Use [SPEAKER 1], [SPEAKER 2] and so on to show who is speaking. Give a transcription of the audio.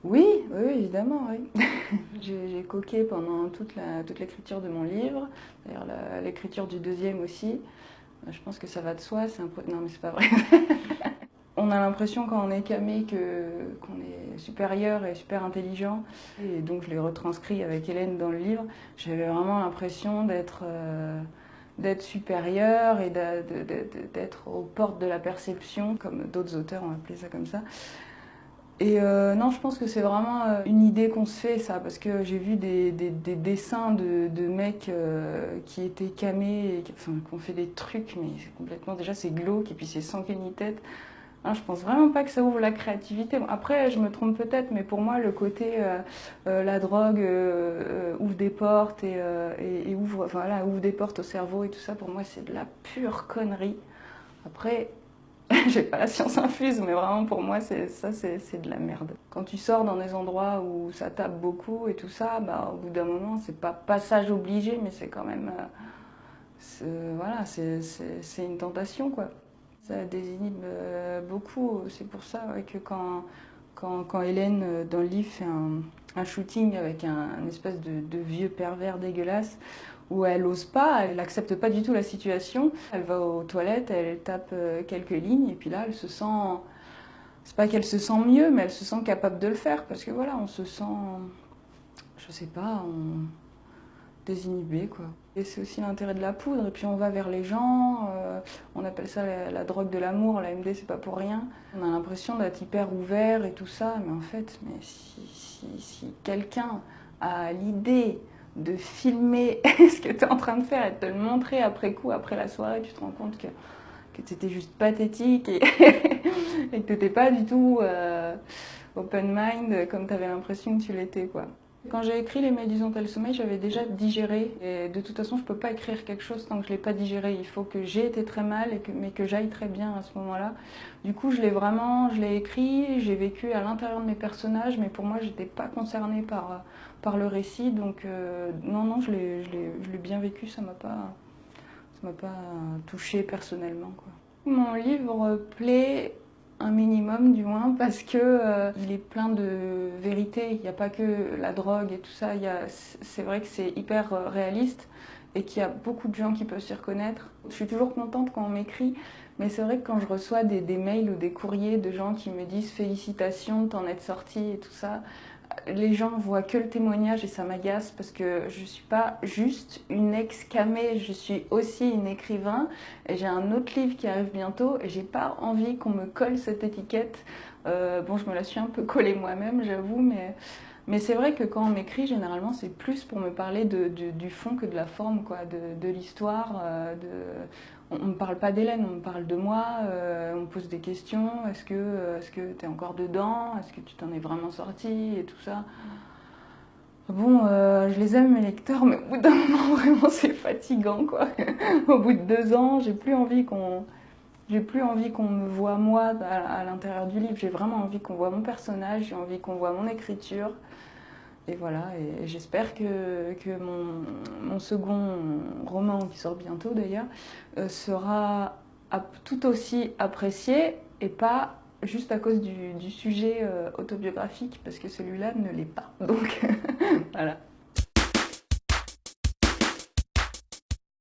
[SPEAKER 1] Oui, oui, évidemment, oui. J'ai coqué pendant toute l'écriture de mon livre, d'ailleurs l'écriture du deuxième aussi. Je pense que ça va de soi, c'est un peu... Non mais c'est pas vrai. On a l'impression quand on est camé qu'on est supérieur et super intelligent. Et donc je l'ai retranscrit avec Hélène dans le livre. J'avais vraiment l'impression d'être supérieur et d'être aux portes de la perception, comme d'autres auteurs ont appelé ça comme ça. Et non, je pense que c'est vraiment une idée qu'on se fait, ça, parce que j'ai vu des dessins de mecs qui étaient camés, enfin, qui ont fait des trucs, mais c'est complètement, déjà c'est glauque, et puis c'est sans queue ni tête. Hein, je pense vraiment pas que ça ouvre la créativité. Bon, après, je me trompe peut-être, mais pour moi, le côté la drogue ouvre des portes et ouvre, enfin, voilà, ouvre des portes au cerveau et tout ça, pour moi, c'est de la pure connerie. Après, j'ai pas la science infuse, mais vraiment pour moi, c'est de la merde. Quand tu sors dans des endroits où ça tape beaucoup et tout ça, bah, au bout d'un moment, c'est pas passage obligé, mais c'est quand même, voilà, c'est une tentation, quoi. Ça désinhibe beaucoup. C'est pour ça ouais, que quand Hélène, dans le livre, fait un shooting avec un espèce de vieux pervers dégueulasse, où elle ose pas, elle n'accepte pas du tout la situation. Elle va aux toilettes, elle tape quelques lignes, et puis là, elle se sent... C'est pas qu'elle se sent mieux, mais elle se sent capable de le faire, parce que voilà, on se sent... Je sais pas, désinhibé, quoi. Et c'est aussi l'intérêt de la poudre, et puis on va vers les gens, on appelle ça la drogue de l'amour, la MD c'est pas pour rien. On a l'impression d'être hyper ouvert et tout ça, mais en fait, mais si quelqu'un a l'idée de filmer ce que tu es en train de faire et de te le montrer après coup, après la soirée, tu te rends compte que tu étais juste pathétique et, et que tu n'étais pas du tout open mind comme tu avais l'impression que tu l'étais, quoi. Quand j'ai écrit Les Méduses ont le sommeil, j'avais déjà digéré. Et de toute façon, je ne peux pas écrire quelque chose tant que je ne l'ai pas digéré. Il faut que j'ai été très mal, mais que j'aille très bien à ce moment-là. Du coup, je l'ai écrit, j'ai vécu à l'intérieur de mes personnages, mais pour moi, je n'étais pas concernée par le récit. Donc, non, non, je l'ai bien vécu, ça m'a pas touchée personnellement, quoi. Mon livre plaît un minimum du moins parce que il est plein de vérité. Il n'y a pas que la drogue et tout ça. C'est vrai que c'est hyper réaliste et qu'il y a beaucoup de gens qui peuvent s'y reconnaître. Je suis toujours contente quand on m'écrit, mais c'est vrai que quand je reçois des mails ou des courriers de gens qui me disent félicitations, t'en être sorti et tout ça, les gens voient que le témoignage et ça m'agace parce que je suis pas juste une ex-camée, je suis aussi une écrivain et j'ai un autre livre qui arrive bientôt et j'ai pas envie qu'on me colle cette étiquette. Bon, je me la suis un peu collée moi-même, j'avoue, mais c'est vrai que quand on m'écrit, généralement, c'est plus pour me parler du fond que de la forme, quoi, de l'histoire. On ne me parle pas d'Hélène, on me parle de moi, on me pose des questions. Est-ce que tu es encore dedans? Est-ce que tu t'en es vraiment sorti? Et tout ça. Bon, je les aime, mes lecteurs, mais au bout d'un moment, vraiment, c'est fatigant, quoi. Au bout de 2 ans, j'ai plus envie qu'on me voit moi à l'intérieur du livre. J'ai vraiment envie qu'on voit mon personnage, j'ai envie qu'on voit mon écriture. Et voilà, et j'espère que mon second roman, qui sort bientôt d'ailleurs, sera tout aussi apprécié et pas juste à cause du sujet autobiographique, parce que celui-là ne l'est pas. Donc voilà.